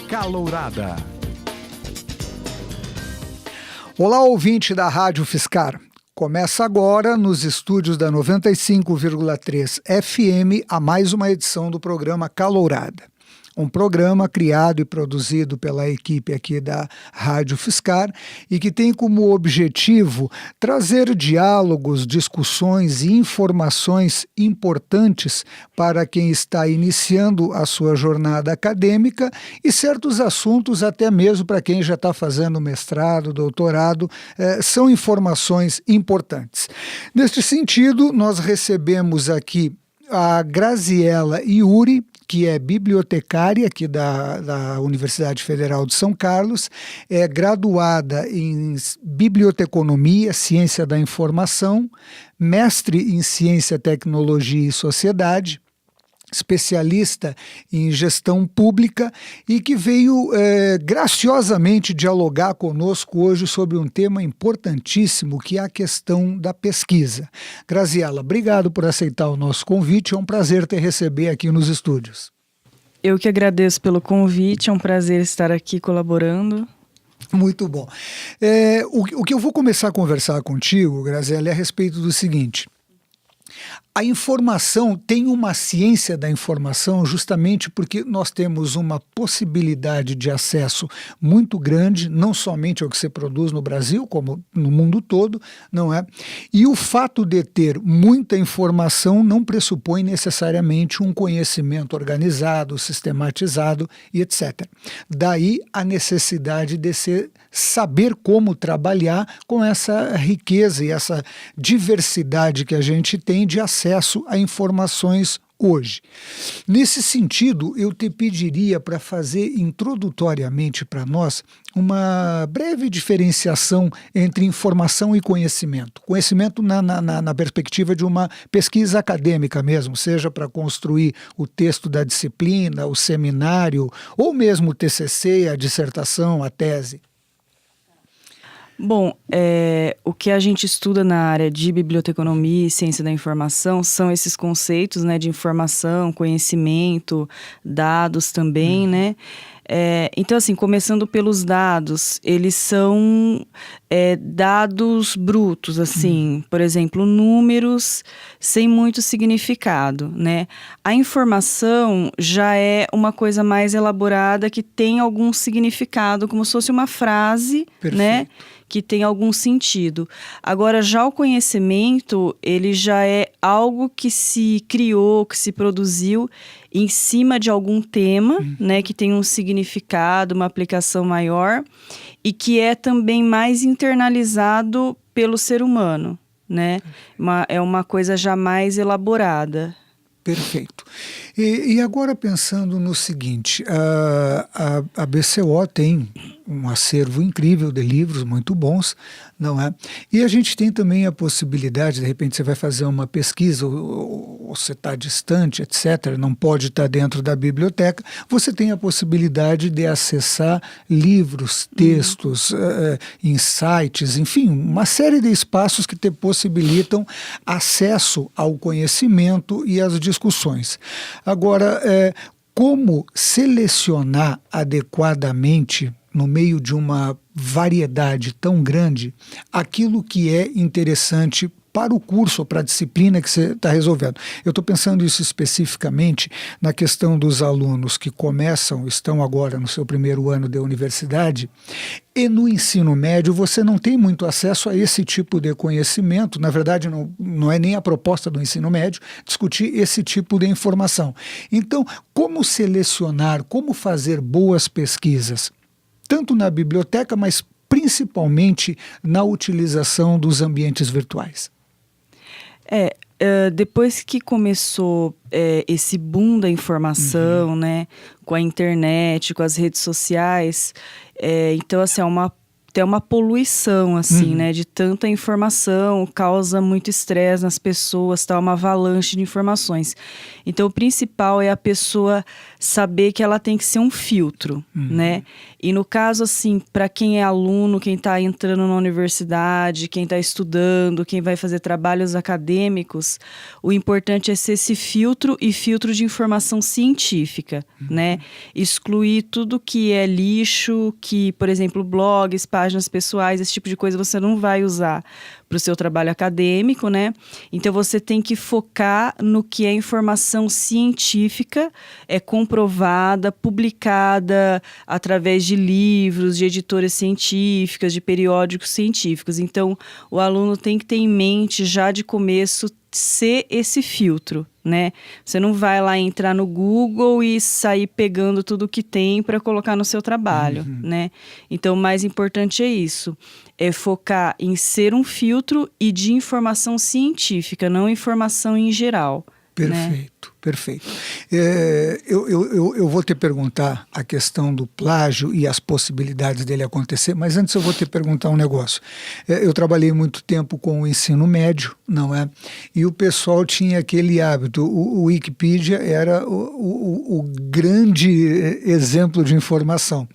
Calourada. Olá, ouvinte da Rádio Fiscar. Começa agora, nos estúdios da 95,3 FM, a mais uma edição do programa Calourada. Um programa criado e produzido pela equipe aqui da Rádio Fiscar e que tem como objetivo trazer diálogos, discussões e informações importantes para quem está iniciando a sua jornada acadêmica e certos assuntos até mesmo para quem já está fazendo mestrado, doutorado, são informações importantes. Neste sentido, nós recebemos aqui a Graziela Iuri, que é bibliotecária aqui da Universidade Federal de São Carlos, é graduada em Biblioteconomia, Ciência da Informação, mestre em Ciência, Tecnologia e Sociedade, especialista em gestão pública e que veio graciosamente dialogar conosco hoje sobre um tema importantíssimo, que é a questão da pesquisa. Graziela, obrigado por aceitar o nosso convite, é um prazer te receber aqui nos estúdios. Eu que agradeço pelo convite, é um prazer estar aqui colaborando. Muito bom. O que eu vou começar a conversar contigo, Graziela, é a respeito do seguinte: a informação tem uma ciência da informação justamente porque nós temos uma possibilidade de acesso muito grande, não somente ao que se produz no Brasil, como no mundo todo, não é? E o fato de ter muita informação não pressupõe necessariamente um conhecimento organizado, sistematizado e etc. Daí a necessidade de saber como trabalhar com essa riqueza e essa diversidade que a gente tem de acesso a informações hoje. Nesse sentido, eu te pediria para fazer introdutoriamente para nós uma breve diferenciação entre informação e conhecimento. Conhecimento na perspectiva de uma pesquisa acadêmica mesmo, seja para construir o texto da disciplina, o seminário, ou mesmo o TCC, a dissertação, a tese. Bom, o que a gente estuda na área de biblioteconomia e ciência da informação são esses conceitos, né, de informação, conhecimento, dados também, né? Então, assim, começando pelos dados, eles são dados brutos, assim, por exemplo, números sem muito significado, né? A informação já é uma coisa mais elaborada que tem algum significado, como se fosse uma frase, né? Que tem algum sentido. Agora, já o conhecimento, ele já é algo que se criou, que se produziu em cima de algum tema, né, que tem um significado, uma aplicação maior e que é também mais internalizado pelo ser humano, né? É uma coisa já mais elaborada. Perfeito. E agora pensando no seguinte, a BCO tem um acervo incrível de livros muito bons, não é? E a gente tem também a possibilidade, de repente você vai fazer uma pesquisa, ou você está distante, etc., não pode estar dentro da biblioteca, você tem a possibilidade de acessar livros, textos, insights, enfim, uma série de espaços que te possibilitam acesso ao conhecimento e às discussões. Agora, como selecionar adequadamente, no meio de uma variedade tão grande, aquilo que é interessante para o curso ou para a disciplina que você está resolvendo? Eu estou pensando isso especificamente na questão dos alunos que estão agora no seu primeiro ano de universidade, e no ensino médio você não tem muito acesso a esse tipo de conhecimento. Na verdade, não é nem a proposta do ensino médio discutir esse tipo de informação. Então, como selecionar, como fazer boas pesquisas, tanto na biblioteca, mas principalmente na utilização dos ambientes virtuais? Depois que começou esse boom da informação, né, com a internet, com as redes sociais, então assim, até uma poluição, assim, né? De tanta informação, causa muito estresse nas pessoas, tá? Uma avalanche de informações. Então, o principal é a pessoa saber que ela tem que ser um filtro, né? E no caso, assim, para quem é aluno, quem está entrando na universidade, quem está estudando, quem vai fazer trabalhos acadêmicos, o importante é ser esse filtro e filtro de informação científica, né? Excluir tudo que é lixo, que, por exemplo, blogs, páginas pessoais, esse tipo de coisa você não vai usar para o seu trabalho acadêmico, né? Então, você tem que focar no que é informação científica, é comprovada, publicada através de livros, de editoras científicas, de periódicos científicos. Então, o aluno tem que ter em mente, já de começo, ser esse filtro, né? Você não vai lá entrar no Google e sair pegando tudo que tem para colocar no seu trabalho, né? Então, o mais importante é isso, é focar em ser um filtro e de informação científica, não informação em geral. Perfeito, perfeito. Eu vou te perguntar a questão do plágio e as possibilidades dele acontecer, mas antes eu vou te perguntar um negócio. Eu trabalhei muito tempo com o ensino médio, não é? E o pessoal tinha aquele hábito, o Wikipedia era o grande exemplo de informação.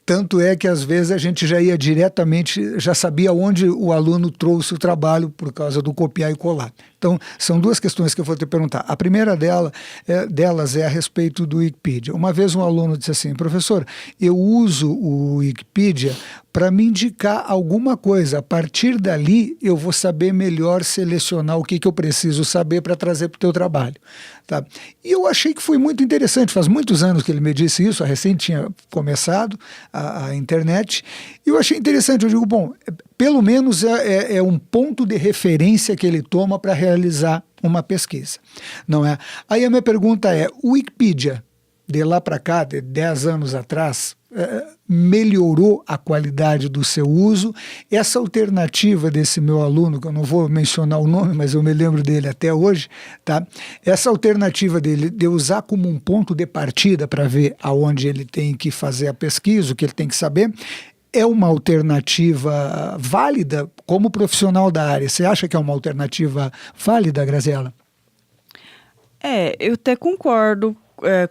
Tanto é que às vezes a gente já ia diretamente, já sabia onde o aluno trouxe o trabalho por causa do copiar e colar. Então, são duas questões que eu vou te perguntar. A primeira delas é a respeito do Wikipedia. Uma vez um aluno disse assim: professor, eu uso o Wikipedia para me indicar alguma coisa. A partir dali, eu vou saber melhor selecionar o que eu preciso saber para trazer para o teu trabalho. Tá? E eu achei que foi muito interessante. Faz muitos anos que ele me disse isso, recente tinha começado a internet, e eu achei interessante. Eu digo, bom, pelo menos é um ponto de referência que ele toma para realizar uma pesquisa, não é? Aí a minha pergunta é, o Wikipedia, de lá para cá, de 10 anos atrás, melhorou a qualidade do seu uso? Essa alternativa desse meu aluno, que eu não vou mencionar o nome, mas eu me lembro dele até hoje, tá? Essa alternativa dele de usar como um ponto de partida para ver aonde ele tem que fazer a pesquisa, o que ele tem que saber, é uma alternativa válida como profissional da área? Você acha que é uma alternativa válida, Graziela? Eu até concordo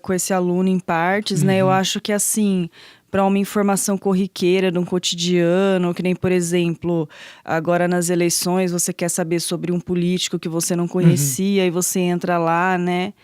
com esse aluno em partes, né? Eu acho que, assim, para uma informação corriqueira de um cotidiano, que nem, por exemplo, agora nas eleições você quer saber sobre um político que você não conhecia e você entra lá, né?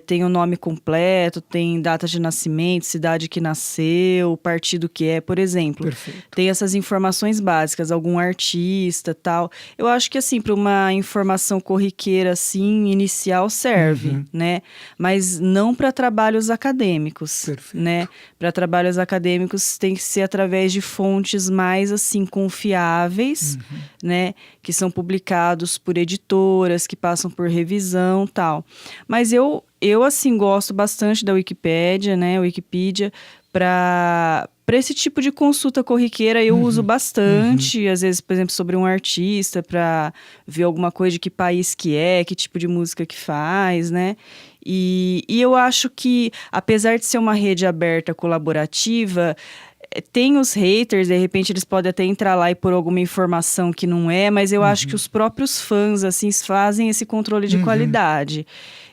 Tem o nome completo, tem data de nascimento, cidade que nasceu, partido que é, por exemplo. Perfeito. Tem essas informações básicas, algum artista, tal. Eu acho que, assim, para uma informação corriqueira, assim, inicial, serve, né? Mas não para trabalhos acadêmicos, Perfeito. né? Para trabalhos acadêmicos tem que ser através de fontes mais, assim, confiáveis, né? Que são publicados por editoras, que passam por revisão, tal. Mas eu assim, gosto bastante da Wikipédia, né? Wikipedia, para esse tipo de consulta corriqueira eu uso bastante, às vezes, por exemplo, sobre um artista, para ver alguma coisa de que país que é, que tipo de música que faz, né? E eu acho que, apesar de ser uma rede aberta colaborativa, tem os haters, de repente eles podem até entrar lá e pôr alguma informação que não é, mas eu acho que os próprios fãs, assim, fazem esse controle de qualidade.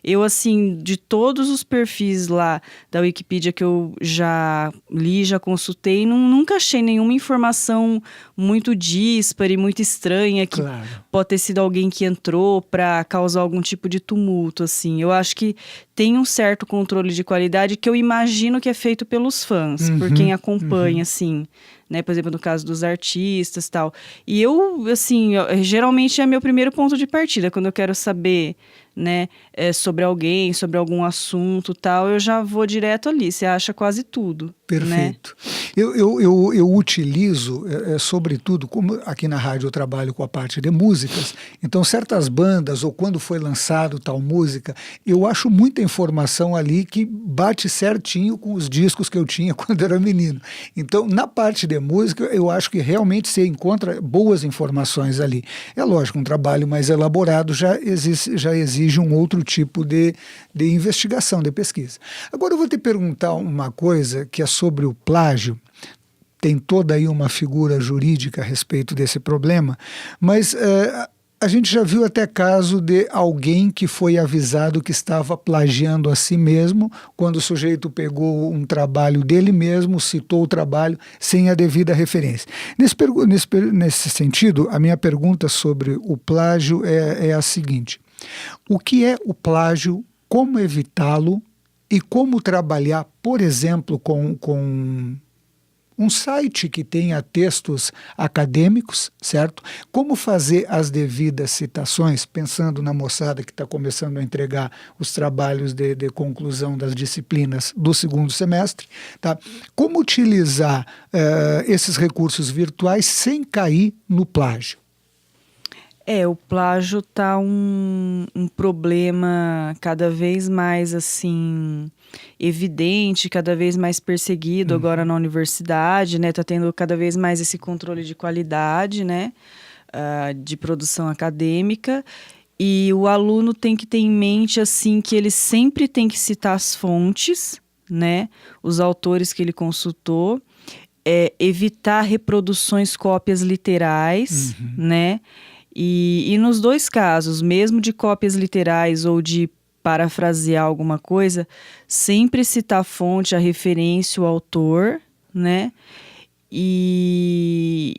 Eu, assim, de todos os perfis lá da Wikipedia que eu já li, já consultei, nunca achei nenhuma informação muito díspare, muito estranha, que pode ter sido alguém que entrou para causar algum tipo de tumulto, assim. Eu acho que tem um certo controle de qualidade que eu imagino que é feito pelos fãs, por quem acompanha, assim, né? Por exemplo, no caso dos artistas e tal. E eu, assim, geralmente é meu primeiro ponto de partida, quando eu quero saber, né, sobre alguém, sobre algum assunto tal, eu já vou direto ali, você acha quase tudo. Perfeito. Né? Eu utilizo, sobretudo, como aqui na rádio eu trabalho com a parte de músicas, então certas bandas, ou quando foi lançado tal música, eu acho muita informação ali que bate certinho com os discos que eu tinha quando era menino. Então, na parte de música, eu acho que realmente você encontra boas informações ali. É lógico, um trabalho mais elaborado já exige um outro tipo de investigação, de pesquisa. Agora eu vou te perguntar uma coisa que é sobre o plágio. tem toda aí uma figura jurídica a respeito desse problema, mas a gente já viu até caso de alguém que foi avisado que estava plagiando a si mesmo, quando o sujeito pegou um trabalho dele mesmo, citou o trabalho sem a devida referência. Nesse sentido, a minha pergunta sobre o plágio é a seguinte: o que é o plágio, como evitá-lo e como trabalhar, por exemplo, com um site que tenha textos acadêmicos, certo? Como fazer as devidas citações, pensando na moçada que está começando a entregar os trabalhos de conclusão das disciplinas do segundo semestre, tá? Como utilizar esses recursos virtuais sem cair no plágio? O plágio tá um problema cada vez mais, assim, evidente, cada vez mais perseguido agora na universidade, né? Tá tendo cada vez mais esse controle de qualidade, né? De produção acadêmica. E o aluno tem que ter em mente, assim, que ele sempre tem que citar as fontes, né? Os autores que ele consultou. Evitar reproduções, cópias literais, né? E nos dois casos, mesmo de cópias literais ou de parafrasear alguma coisa, sempre citar a fonte, a referência, o autor, né? E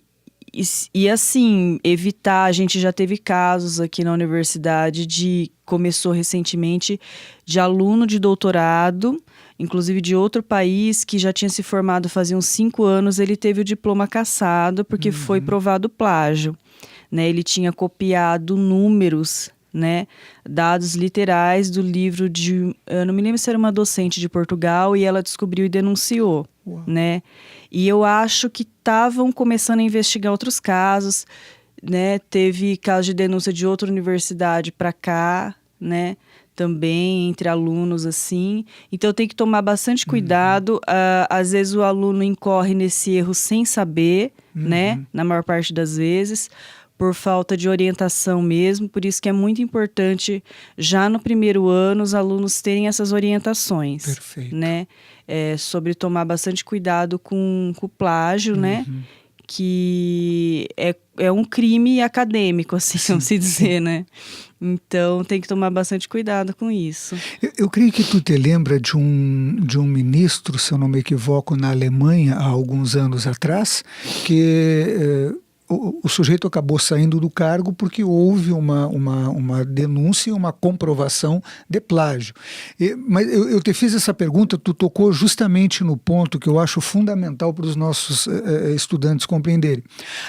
assim, evitar, a gente já teve casos aqui na universidade começou recentemente, de aluno de doutorado, inclusive de outro país, que já tinha se formado fazia uns 5 anos, ele teve o diploma cassado porque foi provado plágio. Né, ele tinha copiado números, né, dados literais do livro eu não me lembro se era uma docente de Portugal, e ela descobriu e denunciou, né? E eu acho que estavam começando a investigar outros casos, né? Teve caso de denúncia de outra universidade para cá, né? Também entre alunos, assim. Então tem que tomar bastante cuidado. Às vezes o aluno incorre nesse erro sem saber, né? Na maior parte das vezes, por falta de orientação mesmo. Por isso que é muito importante, já no primeiro ano, os alunos terem essas orientações. Perfeito. Né? Sobre tomar bastante cuidado com o plágio, né? Que é um crime acadêmico, assim, vamos se dizer, né? Então, tem que tomar bastante cuidado com isso. Eu creio que tu te lembra de um ministro, se eu não me equivoco, na Alemanha, há alguns anos atrás, que o sujeito acabou saindo do cargo porque houve uma denúncia e uma comprovação de plágio. Mas eu te fiz essa pergunta, tu tocou justamente no ponto que eu acho fundamental para os nossos estudantes compreenderem.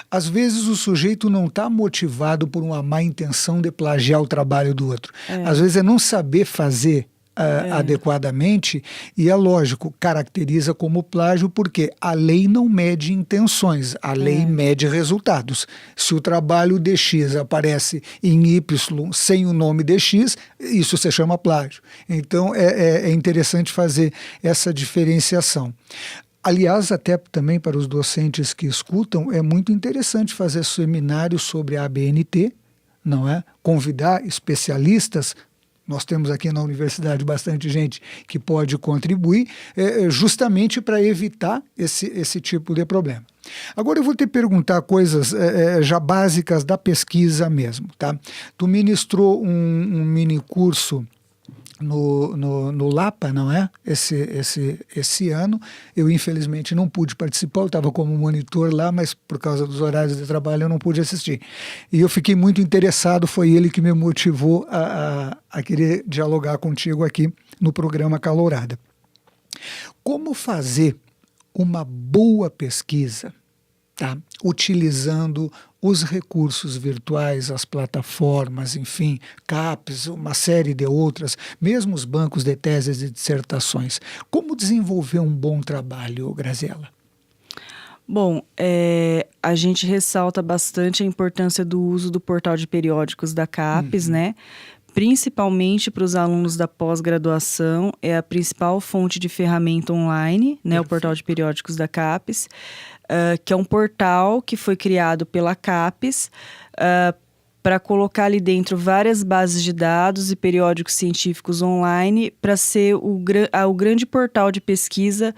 Às vezes o sujeito não está motivado por uma má intenção de plagiar o trabalho do outro. Às vezes é não saber fazer adequadamente, e é lógico, caracteriza como plágio porque a lei não mede intenções, a lei mede resultados. Se o trabalho de X aparece em Y sem o nome de X, isso se chama plágio. Então é interessante fazer essa diferenciação. Aliás, até também para os docentes que escutam, é muito interessante fazer seminários sobre a ABNT, não é? Convidar especialistas. Nós temos aqui na universidade bastante gente que pode contribuir, justamente para evitar esse tipo de problema. Agora eu vou te perguntar coisas já básicas da pesquisa mesmo, tá? Tu ministrou um mini curso no Lapa, não é? Esse ano. Eu, infelizmente, não pude participar, eu estava como monitor lá, mas por causa dos horários de trabalho eu não pude assistir. E eu fiquei muito interessado, foi ele que me motivou a querer dialogar contigo aqui no programa Calourada. Como fazer uma boa pesquisa, tá? Utilizando os recursos virtuais, as plataformas, enfim, CAPES, uma série de outras, mesmo os bancos de teses e dissertações. Como desenvolver um bom trabalho, Graziela? Bom, a gente ressalta bastante a importância do uso do portal de periódicos da CAPES, né? Principalmente para os alunos da pós-graduação, é a principal fonte de ferramenta online, né? O portal de periódicos da CAPES, que é um portal que foi criado pela CAPES para colocar ali dentro várias bases de dados e periódicos científicos online para ser o grande portal de pesquisa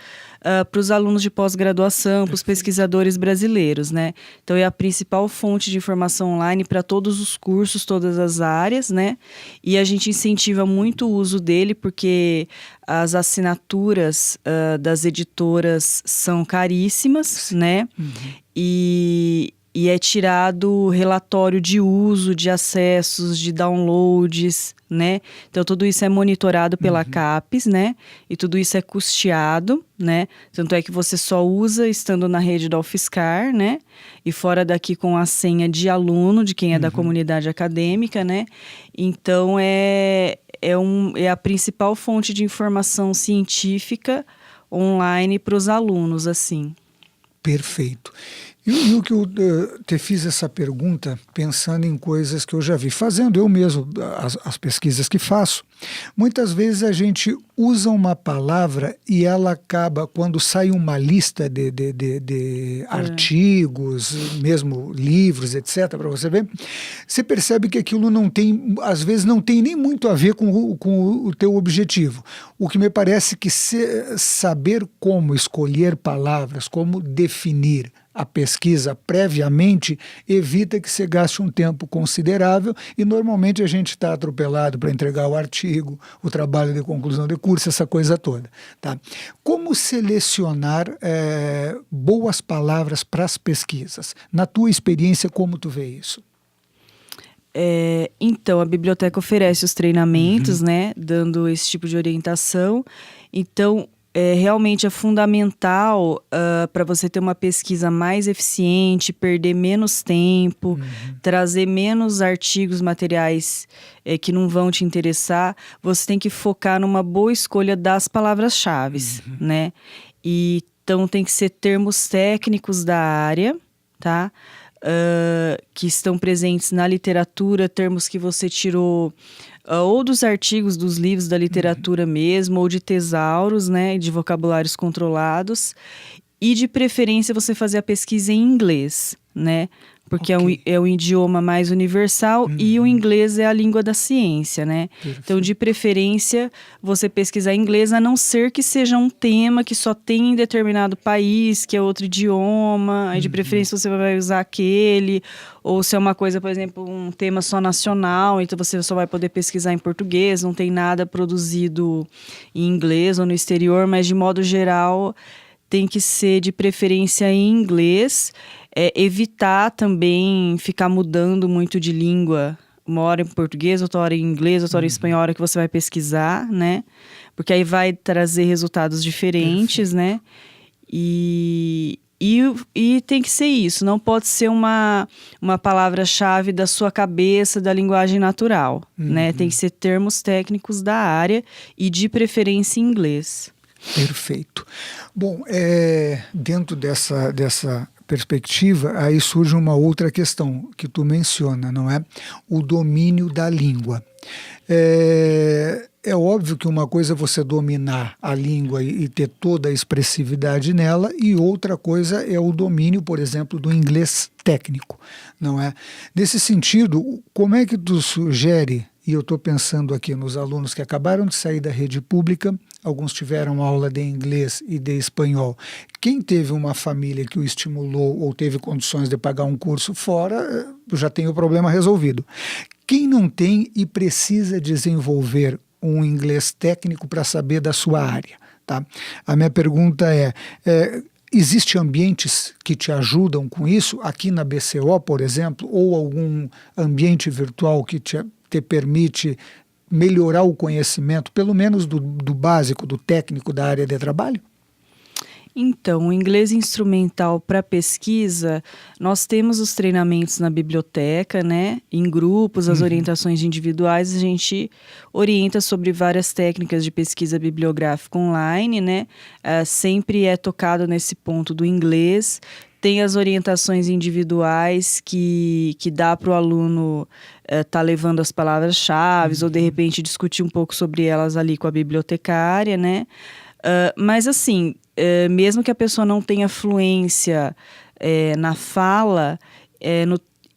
para os alunos de pós-graduação, para os pesquisadores brasileiros, né? Então, é a principal fonte de informação online para todos os cursos, todas as áreas, né? E a gente incentiva muito o uso dele porque as assinaturas das editoras são caríssimas, né? E é tirado relatório de uso, de acessos, de downloads, né? Então, tudo isso é monitorado pela CAPES, né? E tudo isso é custeado, né? Tanto é que você só usa estando na rede da UFSCar, né? E fora daqui com a senha de aluno, de quem é da comunidade acadêmica, né? Então, é a principal fonte de informação científica online para os alunos, assim. Perfeito. E o que eu te fiz essa pergunta pensando em coisas que eu já vi, fazendo eu mesmo as pesquisas que faço. Muitas vezes a gente usa uma palavra e ela acaba, quando sai uma lista de artigos, mesmo livros, etc., para você ver, você percebe que aquilo não tem, às vezes não tem nem muito a ver com o teu objetivo. O que me parece que saber como escolher palavras, como definir a pesquisa previamente, evita que você gaste um tempo considerável e normalmente a gente está atropelado para entregar o artigo, o trabalho de conclusão de curso, essa coisa toda. Tá? Como selecionar boas palavras para as pesquisas? Na tua experiência, como tu vê isso? Então, a biblioteca oferece os treinamentos, né, dando esse tipo de orientação. Então, realmente é fundamental para você ter uma pesquisa mais eficiente, perder menos tempo, trazer menos artigos, materiais que não vão te interessar. Você tem que focar numa boa escolha das palavras-chave, né? E, então, tem que ser termos técnicos da área, tá? Que estão presentes na literatura, termos que você tirou ou dos artigos, dos livros da literatura mesmo, ou de tesauros, né, de vocabulários controlados, e de preferência você fazer a pesquisa em inglês, né, porque é um idioma mais universal e o inglês é a língua da ciência, né? Perfeito. Então, de preferência, você pesquisar em inglês, a não ser que seja um tema que só tem em determinado país, que é outro idioma, aí de preferência você vai usar aquele, ou se é uma coisa, por exemplo, um tema só nacional, então você só vai poder pesquisar em português, não tem nada produzido em inglês ou no exterior, mas de modo geral tem que ser de preferência em inglês. Evitar também ficar mudando muito de língua, uma hora em português, outra hora em inglês, outra hora em espanhol, a hora que você vai pesquisar, né? Porque aí vai trazer resultados diferentes, né? E tem que ser isso, não pode ser uma palavra-chave da sua cabeça, da linguagem natural, né? Tem que ser termos técnicos da área e de preferência em inglês. Perfeito. Bom, dentro dessa perspectiva, aí surge uma outra questão que tu menciona, não é? O domínio da língua. É óbvio que uma coisa é você dominar a língua e ter toda a expressividade nela, e outra coisa é o domínio, por exemplo, do inglês técnico, não é? Nesse sentido, como é que tu sugere, e eu estou pensando aqui nos alunos que acabaram de sair da rede pública, alguns tiveram aula de inglês e de espanhol. Quem teve uma família que o estimulou ou teve condições de pagar um curso fora, já tem o problema resolvido. Quem não tem e precisa desenvolver um inglês técnico para saber da sua área, tá? A minha pergunta existem ambientes que te ajudam com isso? Aqui na BCO, por exemplo, ou algum ambiente virtual que te permite melhorar o conhecimento, pelo menos do básico, do técnico da área de trabalho? Então, o inglês instrumental para pesquisa, nós temos os treinamentos na biblioteca, né? Em grupos, as orientações individuais, a gente orienta sobre várias técnicas de pesquisa bibliográfica online, né? Sempre é tocado nesse ponto do inglês. Tem as orientações individuais que dá para o aluno tá levando as palavras-chave ou, de repente, discutir um pouco sobre elas ali com a bibliotecária, né? Mas, assim, mesmo que a pessoa não tenha fluência na fala,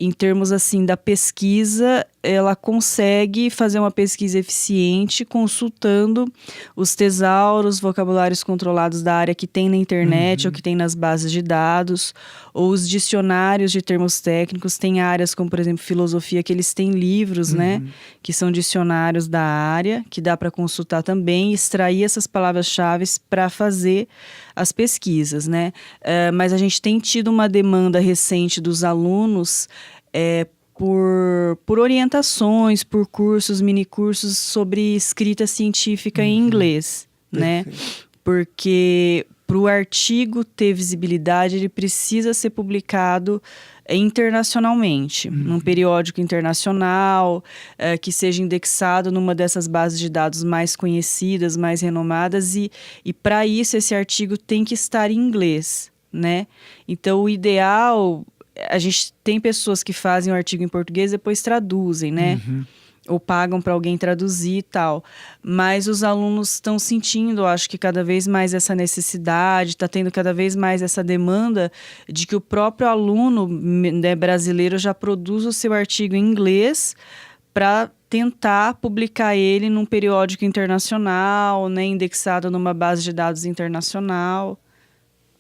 em termos assim da pesquisa, ela consegue fazer uma pesquisa eficiente consultando os tesauros, vocabulários controlados da área que tem na internet ou que tem nas bases de dados, ou os dicionários de termos técnicos. Tem áreas como, por exemplo, filosofia, que eles têm livros, né, que são dicionários da área, que dá para consultar também e extrair essas palavras-chave para fazer as pesquisas, né? Mas a gente tem tido uma demanda recente dos alunos por orientações, por cursos, minicursos sobre escrita científica em inglês, né? Porque para o artigo ter visibilidade, ele precisa ser publicado internacionalmente, num periódico internacional, que seja indexado numa dessas bases de dados mais conhecidas, mais renomadas, e para isso esse artigo tem que estar em inglês, né? Então, o ideal... A gente tem pessoas que fazem o artigo em português e depois traduzem, né? Ou pagam para alguém traduzir e tal. Mas os alunos estão sentindo, acho que cada vez mais essa necessidade, está tendo cada vez mais essa demanda de que o próprio aluno, né, brasileiro já produza o seu artigo em inglês para tentar publicar ele num periódico internacional, né, indexado numa base de dados internacional.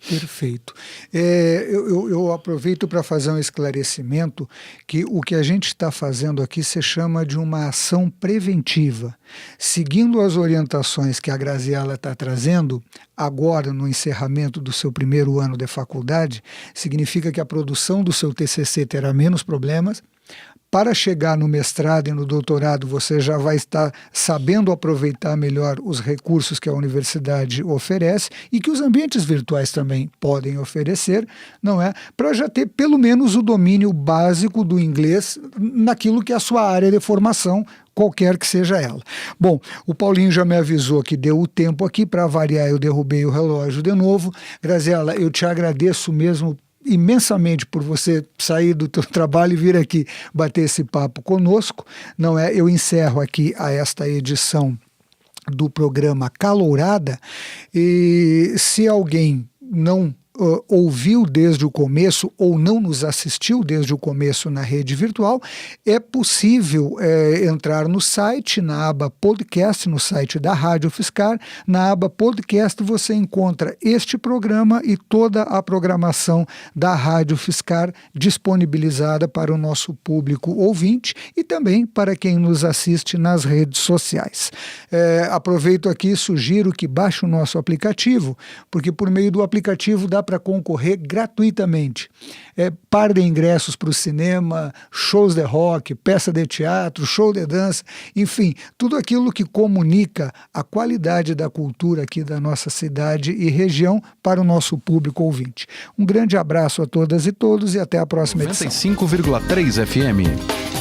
Perfeito. Eu aproveito para fazer um esclarecimento que o que a gente está fazendo aqui se chama de uma ação preventiva. Seguindo as orientações que a Graziela está trazendo, agora no encerramento do seu primeiro ano de faculdade, significa que a produção do seu TCC terá menos problemas. Para chegar no mestrado e no doutorado, você já vai estar sabendo aproveitar melhor os recursos que a universidade oferece e que os ambientes virtuais também podem oferecer, não é? Para já ter pelo menos o domínio básico do inglês naquilo que é a sua área de formação, qualquer que seja ela. Bom, o Paulinho já me avisou que deu o tempo aqui, para variar eu derrubei o relógio de novo. Graziela, eu te agradeço mesmo imensamente por você sair do teu trabalho e vir aqui bater esse papo conosco, não é? Eu encerro aqui esta edição do programa Calourada, e se alguém não ouviu desde o começo ou não nos assistiu desde o começo na rede virtual, é possível entrar no site, na aba podcast, no site da Rádio Fiscar. Na aba podcast você encontra este programa e toda a programação da Rádio Fiscar disponibilizada para o nosso público ouvinte e também para quem nos assiste nas redes sociais. Aproveito aqui e sugiro que baixe o nosso aplicativo, porque por meio do aplicativo dá para concorrer gratuitamente. Par de ingressos para o cinema, shows de rock, peça de teatro, show de dança, enfim, tudo aquilo que comunica a qualidade da cultura aqui da nossa cidade e região para o nosso público ouvinte. Um grande abraço a todas e todos e até a próxima edição. 95,3 FM.